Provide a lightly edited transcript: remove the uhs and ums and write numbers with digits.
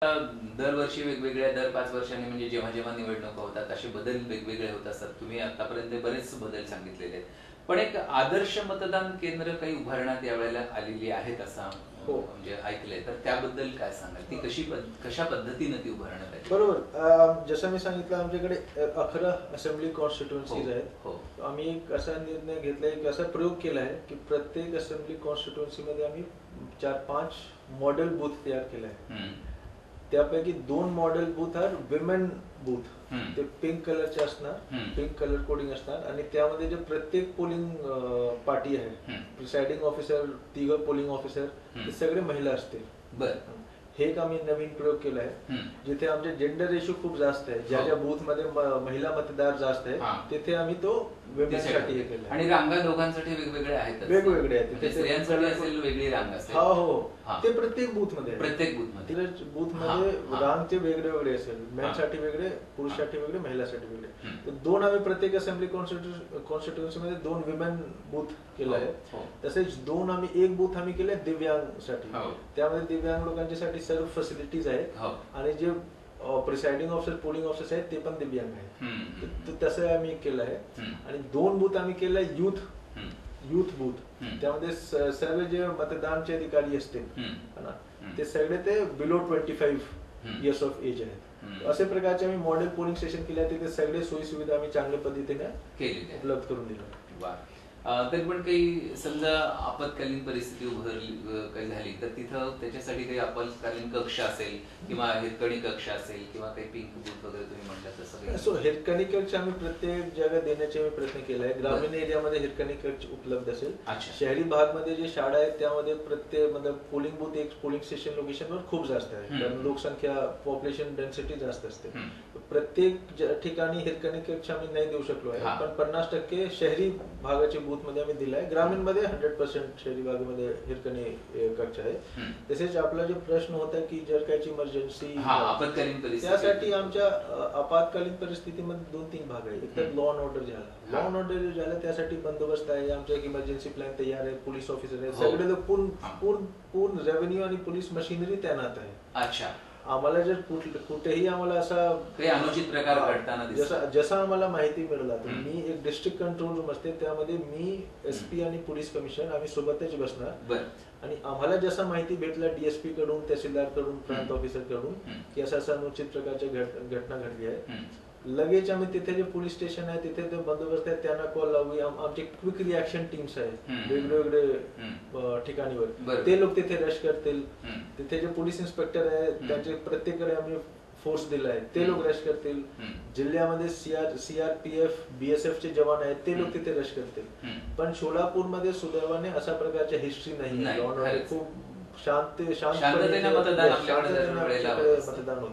दरवर्षी वेगवेगळ्या दर 5 वर्षांनी म्हणजे जेव्हा जेव्हा निवडणुका होतात असे बदल वेगवेगळे होत असतात. तुम्ही आतापर्यंत बरेच बदल सांगितलेले आहेत. पण एक आदर्श मतदान केंद्र काही उभारण्यात यावेळेला आलेली आहेत असं हो. म्हणजे ऐकलंय. तर त्याबद्दल काय सांगाल? ती कशा पद्धतीने ती उभारण्यात आली? बरोबर. जसं मी सांगितलं, आमच्याकडे 11 असेंब्ली कॉन्स्टिट्युएन्सीज हो, आहेत. हो. आम्ही एक असा निर्णय घेतलाय, एक असा प्रयोग केला आहे की प्रत्येक असेंब्ली कॉन्स्टिट्युएन्सीमध्ये आम्ही 4-5 मॉडेल बूथ तयार केला आहे. त्यापैकी 2 model booth are women booth. ते पिंक कलरचे असणार, पिंक कलर कोडिंग असणार आणि त्यामध्ये जे प्रत्येक पोलिंग पार्टी आहे, प्रिसाइडिंग ऑफिसर, 3 पोलिंग ऑफिसर, ते सगळे महिला असतील. बरं. हे एक आम्ही नवीन प्रयोग केला आहे. जिथे आमचे जेंडर रेशो खूप जास्त आहे, ज्या ज्या बूथ मध्ये महिला मतदार जास्त आहे तिथे आम्ही तो विमेनसाठी हे केला. आणि रांगा दोघांसाठी वेगवेगळे आहेत, वेगवेगळे आहेत. तिथे स्त्रियांसाठी असेल वेगळी रांग असेल. हो हो, ते प्रत्येक बूथ मध्ये, प्रत्येक बूथ मध्ये रांगचे वेगळे वेगळे असेल. मेनसाठी वेगळे, पुरुषासाठी वेगळे, महिलासाठी वेगळे. तर 2 आम्ही प्रत्येक असेंब्ली कॉन्स्टिट्युएन्सी मध्ये 2 विमेन बूथ केलं आहे. तसेच 2 आम्ही एक बूथ आम्ही केले दिव्यांगसाठी. त्यामध्ये दिव्यांग लोकांच्यासाठी सर्व फॅसिलिटीज आहेत आणि जे प्रिसाइडिंग ऑफिसर, पोलिंग ऑफिसर आहेत ते पण दिव्यांग आहेत. तसं आम्ही केलं आहे. आणि 2 बूथ आम्ही केलंय युथ बूथ. त्यामध्ये सर्व जे मतदानचे अधिकारी असतील ते सगळे ते बिलो 25 इयर्स ऑफ एज आहेत. असे प्रकारचे आम्ही मॉडेल पोलिंग स्टेशन केले आहे. तिथे सगळे सोयी सुविधा आम्ही चांगल्या पद्धतीने उपलब्ध करून दिल्या. तरी पण काही समजा आपत्कालीन परिस्थिती काही झाली तर तिथं त्याच्यासाठी काही आपत्कालीन कक्ष असेल किंवा हिरकणी कक्ष असेल किंवा काही पिंक बूथ वगैरे तुम्ही म्हटलं तसं. सो हिरकणी कक्ष आम्ही प्रत्येक जागा देण्याचे प्रयत्न केला आहे. ग्रामीण एरियामध्ये हिरकणी कक्ष उपलब्ध असेल. शहरी भागमध्ये जे शाळा आहेत त्यामध्ये प्रत्येक म्हणजे पोलिंग बूथ एक पोलिंग स्टेशन लोकेशनवर खूप जास्त आहे, कारण लोकसंख्या, पॉप्युलेशन डेन्सिटी जास्त असते. प्रत्येक ठिकाणी हिरकणी कक्ष आम्ही नाही देऊ शकलो आहे, पण 50% शहरी भागाचे बूथ मध्ये आम्ही दिलाय. ग्रामीण मध्ये 100% शहरी भागामध्ये हिरकणी कक्ष आहे. तसेच आपला जो प्रश्न होता की जर काही इमर्जन्सी, त्यासाठी आमच्या आपत्कालीन परिस्थितीमध्ये 2-3 भाग आहे. एक तर लॉ अँड ऑर्डर झाला, लॉ अँड ऑर्डर झाला त्यासाठी बंदोबस्त आहे. आमच्या एक इमर्जन्सी प्लॅन तयार आहे, पोलीस ऑफिसर आहे, सगळे लोक पूर्ण रेव्हेन्यू आणि पोलीस मशिनरी तैनात आहे. अच्छा. आम्हाला जर कुठेही आम्हाला असा काही अनुचित प्रकार घडताना जसा आम्हाला माहिती मिळाला तर मी एक डिस्ट्रिक्ट कंट्रोल रूम असते, त्यामध्ये मी SP आणि पोलीस कमिशनर आम्ही सोबतच बसणार. आणि आम्हाला जसा माहिती भेटला DSP कडून, तहसीलदार कडून, प्रांत ऑफिसर कडून की असा अनुचित प्रकारच्या घटना घडली आहे, लगेच आम्ही तिथे जे पोलीस स्टेशन आहे तिथे ते बंदोबस्त आहे त्यांना कॉल लावू. आमचे क्विक रिॲक्शन टीम्स आहेत वेगवेगळे ठिकाणीवर, ते लोक तिथे रश करतील. तिथे जे पोलीस इन्स्पेक्टर आहे त्यांचे प्रत्येकाकडे आम्ही फोर्स दिला आहे, ते लोक रश करतील. जिल्ह्यामध्ये CRPF, BSF चे जवान आहेत, ते लोक तिथे रश करतील. पण सोलापूरमध्ये सुदैवाने अशा प्रकारच्या हिस्ट्री नाही. खूप शांततेने मतदान